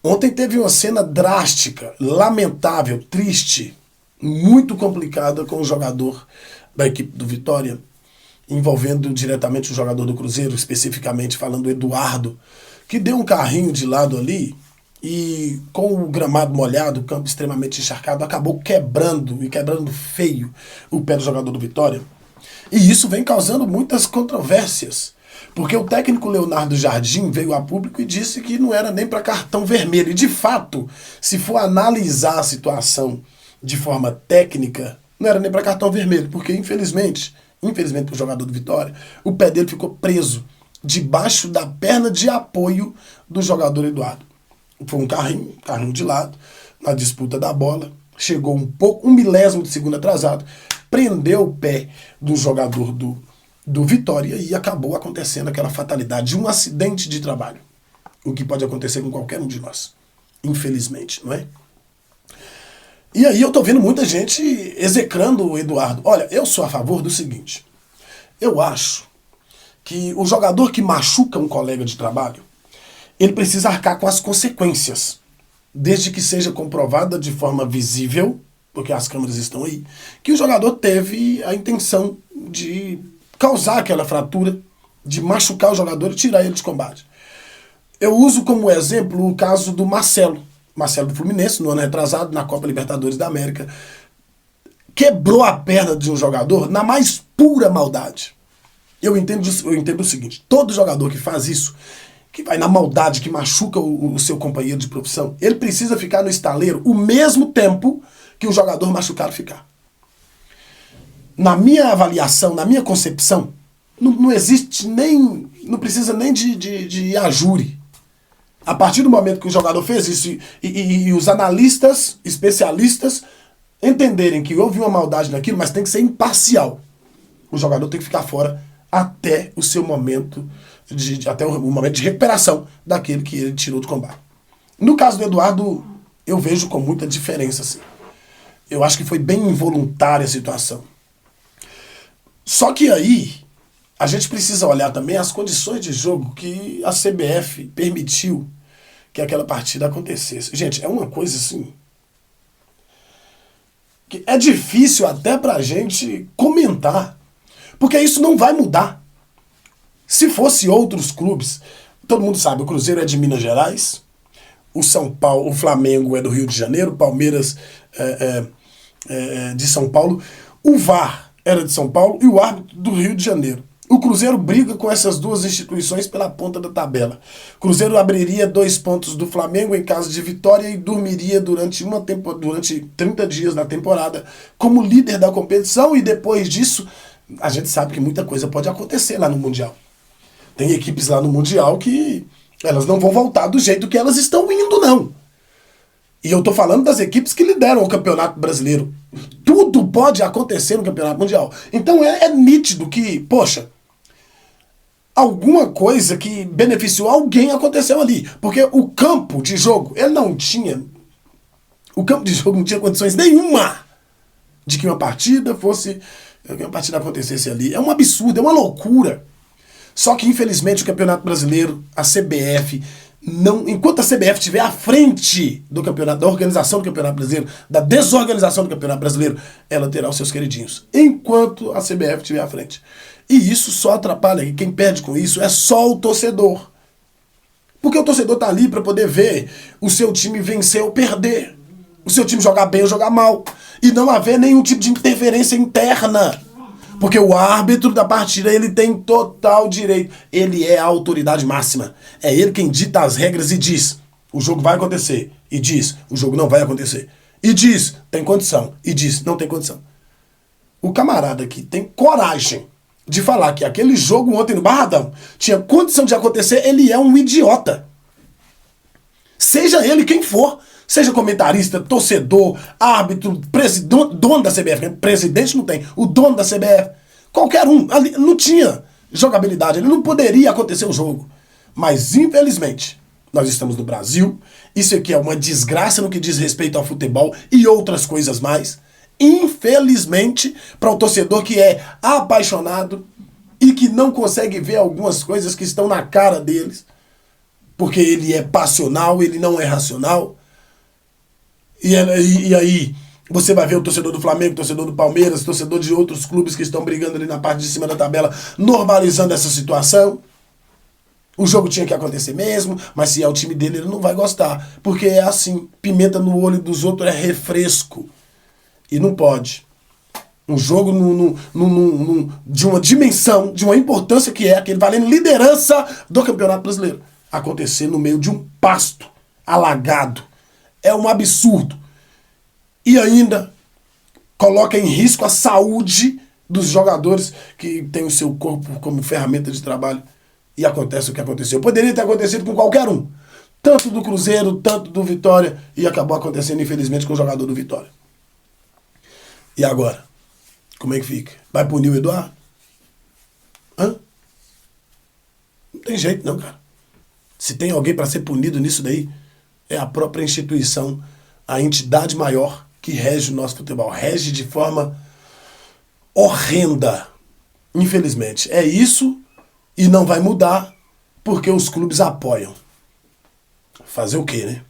Ontem teve uma cena drástica, lamentável, triste, muito complicada com o jogador da equipe do Vitória, envolvendo diretamente o jogador do Cruzeiro, especificamente falando o Eduardo, que deu um carrinho de lado ali e com o gramado molhado, o campo extremamente encharcado, acabou quebrando, e quebrando feio, o pé do jogador do Vitória. E isso vem causando muitas controvérsias. Porque o técnico Leonardo Jardim veio a público e disse que não era nem para cartão vermelho. E de fato, se for analisar a situação de forma técnica, não era nem para cartão vermelho, porque infelizmente para o jogador do Vitória, o pé dele ficou preso debaixo da perna de apoio do jogador Eduardo. Foi um carrinho de lado, na disputa da bola, chegou um milésimo de segundo atrasado, prendeu o pé do jogador do Vitória e acabou acontecendo aquela fatalidade de um acidente de trabalho. O que pode acontecer com qualquer um de nós. Infelizmente, não é? E aí eu tô vendo muita gente execrando o Eduardo. Olha, eu sou a favor do seguinte. Eu acho que o jogador que machuca um colega de trabalho, ele precisa arcar com as consequências. Desde que seja comprovada de forma visível, porque as câmeras estão aí, que o jogador teve a intenção de causar aquela fratura, de machucar o jogador e tirar ele de combate. Eu uso como exemplo o caso do Marcelo do Fluminense, no ano retrasado, na Copa Libertadores da América. Quebrou a perna de um jogador na mais pura maldade. Eu entendo o seguinte, todo jogador que faz isso, que vai na maldade, que machuca o seu companheiro de profissão, ele precisa ficar no estaleiro o mesmo tempo que o jogador machucado ficar. Na minha avaliação, na minha concepção, não existe nem, não precisa nem de ir a júri. A partir do momento que o jogador fez isso e os analistas, especialistas, entenderem que houve uma maldade naquilo, mas tem que ser imparcial. O jogador tem que ficar fora até o seu momento, até o momento de recuperação daquele que ele tirou do combate. No caso do Eduardo, eu vejo com muita diferença, assim. Eu acho que foi bem involuntária a situação. Só que aí, a gente precisa olhar também as condições de jogo que a CBF permitiu que aquela partida acontecesse. Gente, é uma coisa assim que é difícil até pra gente comentar, porque isso não vai mudar. Se fosse outros clubes, todo mundo sabe, o Cruzeiro é de Minas Gerais, o São Paulo, o Flamengo é do Rio de Janeiro, o Palmeiras de São Paulo, o VAR era de São Paulo e o árbitro do Rio de Janeiro. O Cruzeiro briga com essas duas instituições pela ponta da tabela. O Cruzeiro abriria 2 pontos do Flamengo em caso de vitória e dormiria durante 30 dias da temporada como líder da competição, e depois disso a gente sabe que muita coisa pode acontecer lá no Mundial. Tem equipes lá no Mundial que elas não vão voltar do jeito que elas estão indo, não. E eu tô falando das equipes que lideram o Campeonato Brasileiro. Tudo pode acontecer no Campeonato Mundial. Então é nítido que, poxa, alguma coisa que beneficiou alguém aconteceu ali. Porque o campo de jogo, o campo de jogo não tinha condições nenhuma de que uma partida acontecesse ali. É um absurdo, é uma loucura. Só que, infelizmente, o Campeonato Brasileiro, a CBF, enquanto a CBF estiver à frente do campeonato, da organização do Campeonato Brasileiro, da desorganização do Campeonato Brasileiro, ela terá os seus queridinhos. Enquanto a CBF estiver à frente. E isso só atrapalha. E quem perde com isso é só o torcedor. Porque o torcedor está ali para poder ver o seu time vencer ou perder. O seu time jogar bem ou jogar mal. E não haver nenhum tipo de interferência interna. Porque o árbitro da partida, ele tem total direito. Ele é a autoridade máxima. É ele quem dita as regras e diz, o jogo vai acontecer. E diz, o jogo não vai acontecer. E diz, tem condição. E diz, não tem condição. O camarada que tem coragem de falar que aquele jogo ontem no Barradão tinha condição de acontecer, ele é um idiota. Seja ele quem for. Seja comentarista, torcedor, árbitro, dono da CBF. Presidente não tem. O dono da CBF. Qualquer um. Ali não tinha jogabilidade. Ele não poderia acontecer o jogo. Mas, infelizmente, nós estamos no Brasil. Isso aqui é uma desgraça no que diz respeito ao futebol e outras coisas mais. Infelizmente, para o torcedor que é apaixonado e que não consegue ver algumas coisas que estão na cara deles, porque ele é passional, ele não é racional. E aí você vai ver o torcedor do Flamengo, o torcedor do Palmeiras, o torcedor de outros clubes que estão brigando ali na parte de cima da tabela, normalizando essa situação. O jogo tinha que acontecer mesmo, mas se é o time dele, ele não vai gostar. Porque é assim, pimenta no olho dos outros é refresco. E não pode. Um jogo de uma dimensão, de uma importância que é aquele valendo liderança do Campeonato Brasileiro, acontecer no meio de um pasto alagado. É um absurdo. E ainda coloca em risco a saúde dos jogadores que têm o seu corpo como ferramenta de trabalho. E acontece o que aconteceu. Poderia ter acontecido com qualquer um. Tanto do Cruzeiro, tanto do Vitória. E acabou acontecendo, infelizmente, com o jogador do Vitória. E agora? Como é que fica? Vai punir o Eduardo? Hã? Não tem jeito não, cara. Se tem alguém para ser punido nisso daí, é a própria instituição, a entidade maior que rege o nosso futebol. Rege de forma horrenda. Infelizmente. É isso. E não vai mudar porque os clubes apoiam. Fazer o quê, né?